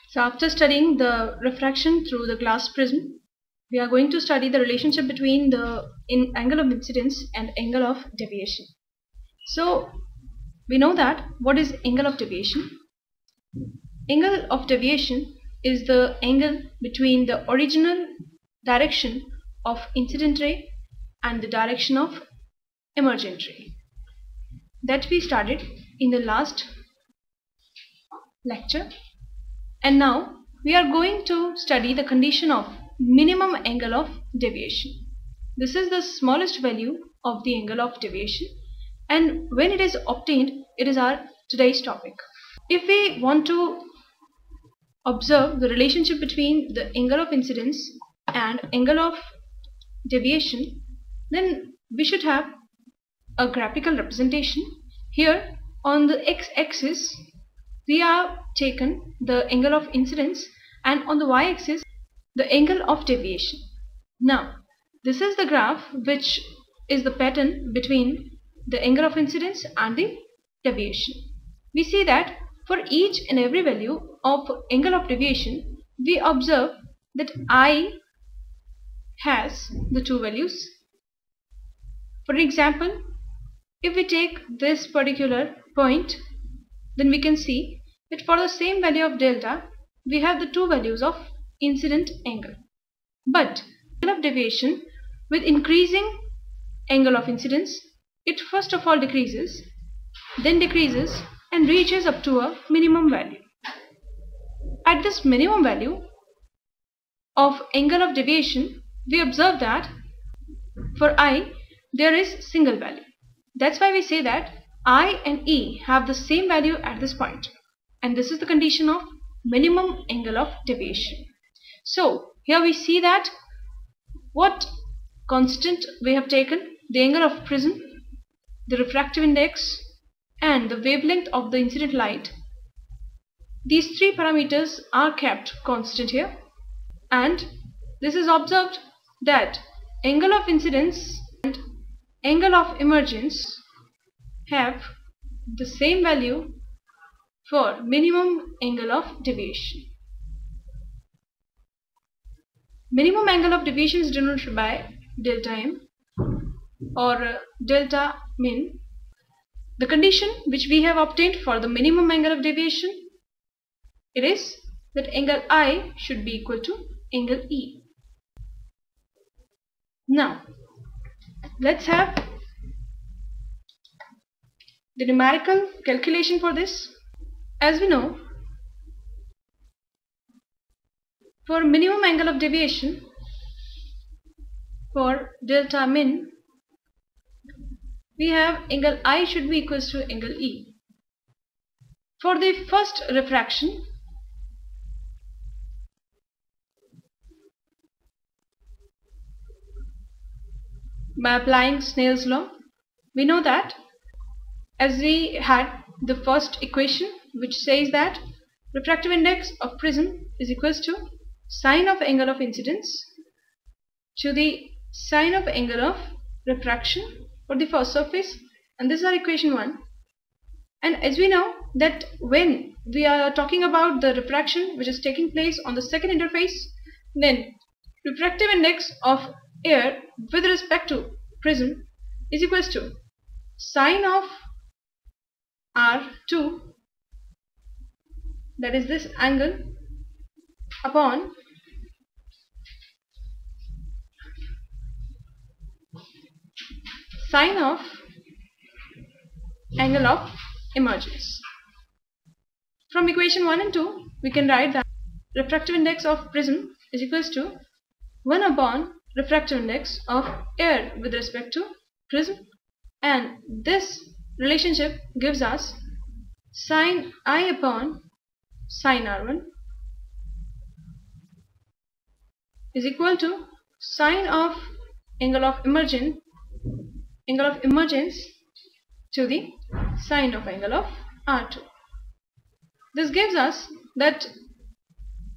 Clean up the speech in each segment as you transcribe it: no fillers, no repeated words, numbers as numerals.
So after studying the refraction through the glass prism, we are going to study the relationship between the angle of incidence and angle of deviation. So we know that what is angle of deviation? Angle of deviation is the angle between the original direction of incident ray and the direction of emergent ray that we started in the last lecture. And now we are going to study the condition of minimum angle of deviation. This is the smallest value of the angle of deviation, and when it is obtained, it is our today's topic. If we want to observe the relationship between the angle of incidence and angle of deviation, then we should have a graphical representation. Here on the x-axis we have taken the angle of incidence, and on the y-axis the angle of deviation. Now this is the graph which is the pattern between the angle of incidence and the deviation. We see that for each and every value of angle of deviation, we observe that I has the two values. For example, if we take this particular point, then we can see that for the same value of delta, we have the two values of incident angle. But angle of deviation, with increasing angle of incidence, it first of all decreases, then decreases and reaches up to a minimum value. At this minimum value of angle of deviation, we observe that for I there is single value. That's why we say that I and E have the same value at this point, and this is the condition of minimum angle of deviation. So here we see that what constant we have taken: the angle of prism, the refractive index, and the wavelength of the incident light. These three parameters are kept constant here, and this is observed that angle of incidence and angle of emergence have the same value for minimum angle of deviation. Minimum angle of deviation is denoted by delta m or delta min. The condition which we have obtained for the minimum angle of deviation, it is that angle I should be equal to angle E. Now let's have the numerical calculation for this. As we know, for minimum angle of deviation, for delta min, we have angle I should be equal to angle E. For the first refraction, by applying Snell's law, we know that as we had the first equation which says that refractive index of prism is equals to sine of angle of incidence to the sine of angle of refraction for the first surface, and this is our equation 1. And as we know that when we are talking about the refraction which is taking place on the second interface, then refractive index of air with respect to prism is equals to sine of R2, that is this angle, upon sine of angle of emergence. From equation 1 and 2, we can write that refractive index of prism is equals to 1 upon refractive index of air with respect to prism, and this relationship gives us sine I upon sine R1 is equal to sine of angle of emergence to the sine of angle of R2. This gives us that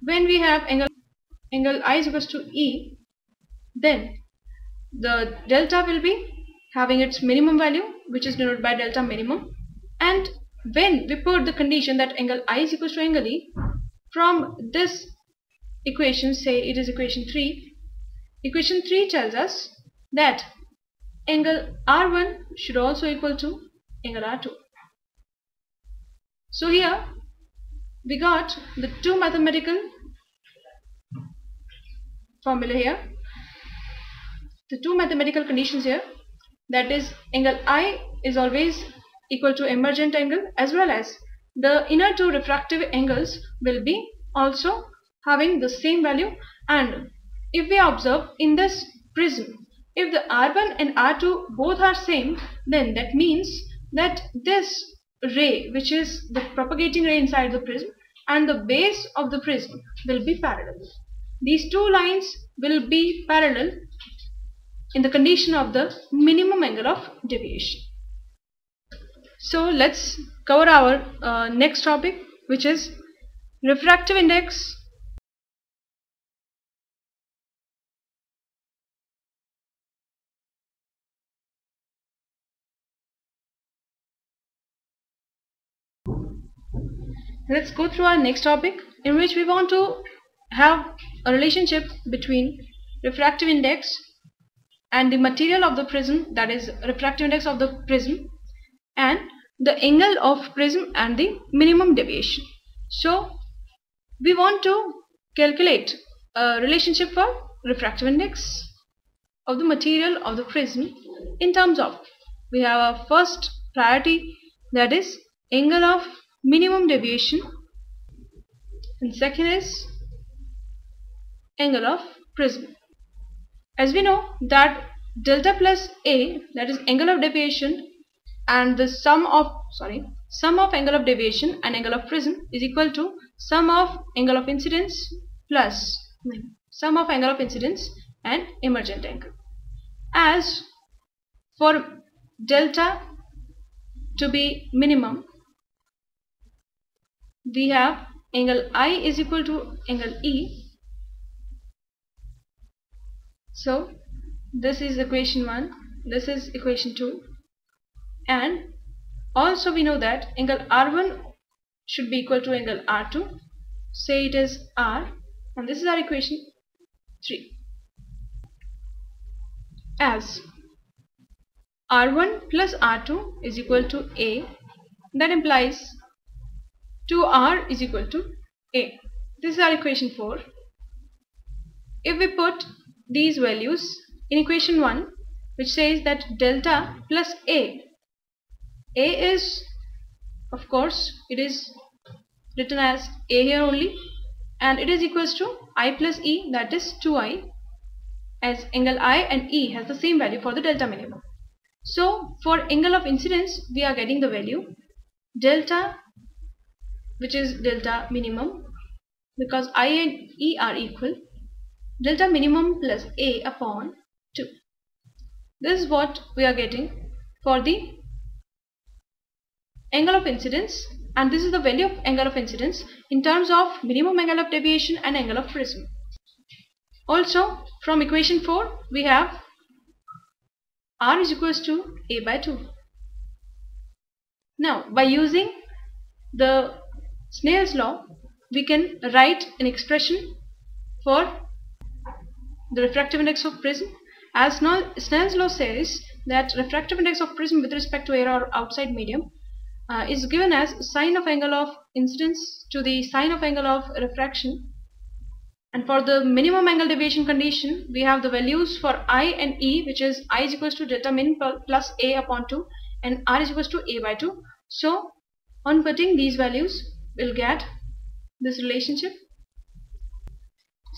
when we have angle I is equals to E, then the delta will be having its minimum value, which is denoted by delta minimum, and when we put the condition that angle I is equals to angle E, from this equation, say it is equation 3. Equation 3 tells us that angle R1 should also equal to angle R2. So here we got the two mathematical formula here, the two mathematical conditions here, that is angle I is always equal to emergent angle, as well as the inner two refractive angles will be also having the same value. And if we observe in this prism, if the R1 and R2 both are same, then that means that this ray, which is the propagating ray inside the prism, and the base of the prism will be parallel. These two lines will be parallel in the condition of the minimum angle of deviation. So let's cover our next topic, which is refractive index. Let's go through our next topic, in which we want to have a relationship between refractive index and the material of the prism, that is refractive index of the prism, and the angle of prism and the minimum deviation. So we want to calculate a relationship for refractive index of the material of the prism in terms of, we have our first priority, that is angle of minimum deviation, and second is angle of prism. As we know that delta plus A, that is angle of deviation, and the sum of angle of deviation and angle of prism is equal to sum of angle of incidence plus sum of angle of incidence and emergent angle. As for delta to be minimum, we have angle I is equal to angle E. So this is equation 1, this is equation 2, and also we know that angle R1 should be equal to angle R2, say it is R, and this is our equation 3. As R1 plus R2 is equal to A, that implies 2R is equal to A. This is our equation 4. If we put these values in equation 1, which says that delta plus A is, of course, it is written as A here only, and it is equals to I plus E, that is 2I, as angle I and E has the same value for the delta minimum. So for angle of incidence, we are getting the value delta, which is delta minimum, because I and E are equal, delta minimum plus A upon 2. This is what we are getting for the angle of incidence, and this is the value of angle of incidence in terms of minimum angle of deviation and angle of prism. Also from equation 4 we have R is equals to A by 2. Now by using the Snell's law, we can write an expression for the refractive index of prism. As Snell's law says that refractive index of prism with respect to air or outside medium is given as sine of angle of incidence to the sine of angle of refraction, and for the minimum angle deviation condition we have the values for I and E, which is I is equals to delta min plus A upon 2 and R is equals to A by 2. So on putting these values we'll get this relationship.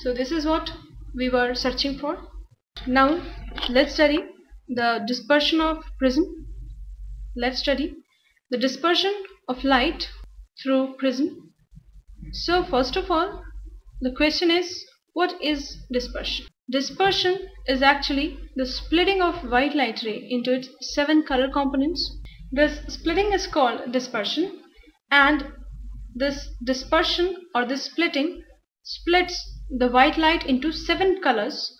So this is what we were searching for. Now let's study the dispersion of prism. Let's study the dispersion of light through prism. So first of all, the question is, what is dispersion? Dispersion is actually the splitting of white light ray into its 7 color components. This splitting is called dispersion, and this dispersion or this splitting splits the white light into 7 colors.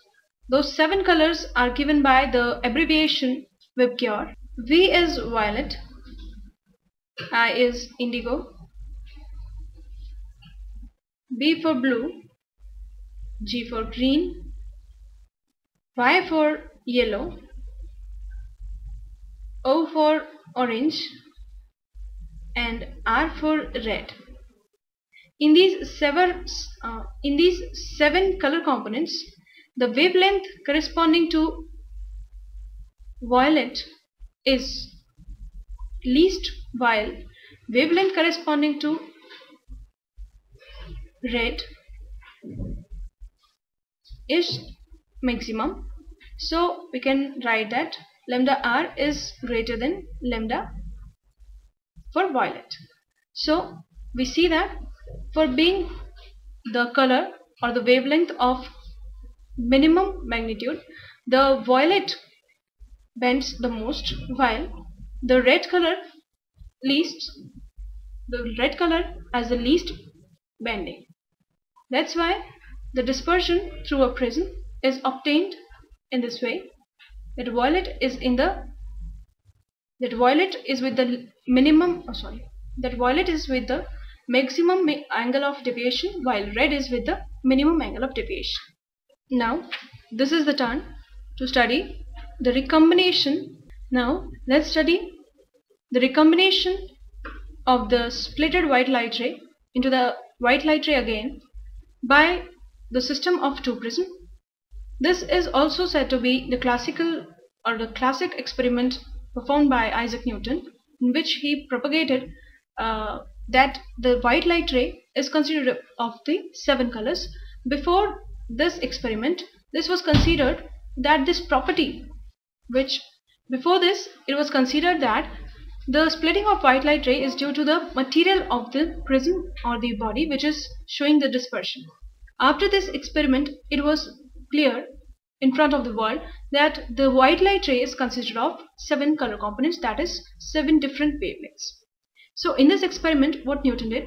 Those 7 colors are given by the abbreviation VIBGYOR. V is violet, I is indigo, B for blue, G for green, Y for yellow, O for orange, and R for red. In these seven color components, the wavelength corresponding to violet is least, while wavelength corresponding to red is maximum. So we can write that lambda R is greater than lambda for violet. So we see that for being the color or the wavelength of minimum magnitude, the violet bends the most, while the red color has the least bending. That's why the dispersion through a prism is obtained in this way, that violet is with the maximum angle of deviation, while red is with the minimum angle of deviation. Now this is the turn to study the recombination. Now let's study the recombination of the splitted white light ray into the white light ray again by the system of two prisms. This is also said to be the classic experiment performed by Isaac Newton, in which he propagated that the white light ray is considered of the 7 colors. Before this experiment, this was considered that this property, which before this it was considered that the splitting of white light ray is due to the material of the prism or the body, which is showing the dispersion. After this experiment, it was clear in front of the world that the white light ray is consisted of 7 color components, that is 7 different wavelengths. So in this experiment, what Newton did,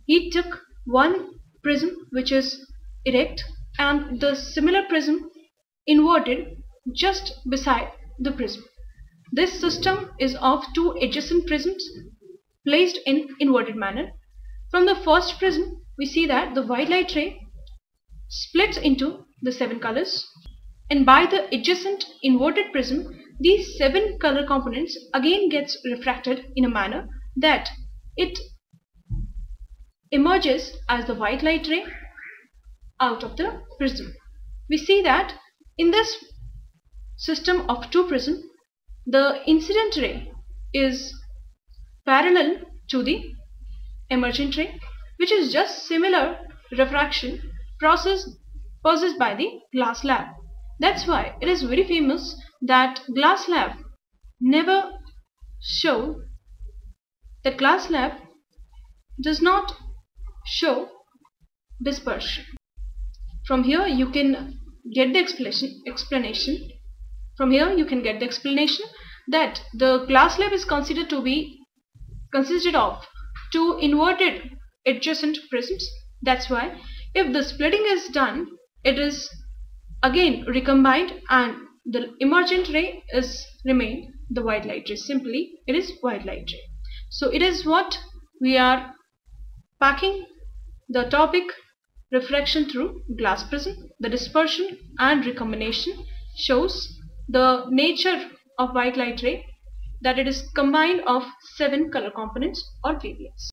he took one prism which is erect and the similar prism inverted just beside the prism. This system is of 2 adjacent prisms placed in inverted manner. From the first prism, we see that the white light ray splits into the 7 colors, and by the adjacent inverted prism, these 7 color components again gets refracted in a manner that it emerges as the white light ray out of the prism. We see that in this system of 2 prisms, the incident ray is parallel to the emergent ray, which is just similar refraction process possessed by the glass slab. That's why it is very famous that glass slab does not show dispersion. From here you can get the explanation. From here you can get the explanation that the glass slab is considered to be consisted of 2 inverted adjacent prisms. That's why if the splitting is done, it is again recombined and the emergent ray is remain the white light ray. Simply it is white light ray. So it is what we are packing the topic refraction through glass prism. The dispersion and recombination shows the nature of white light ray, that it is combined of 7 color components or wavelengths.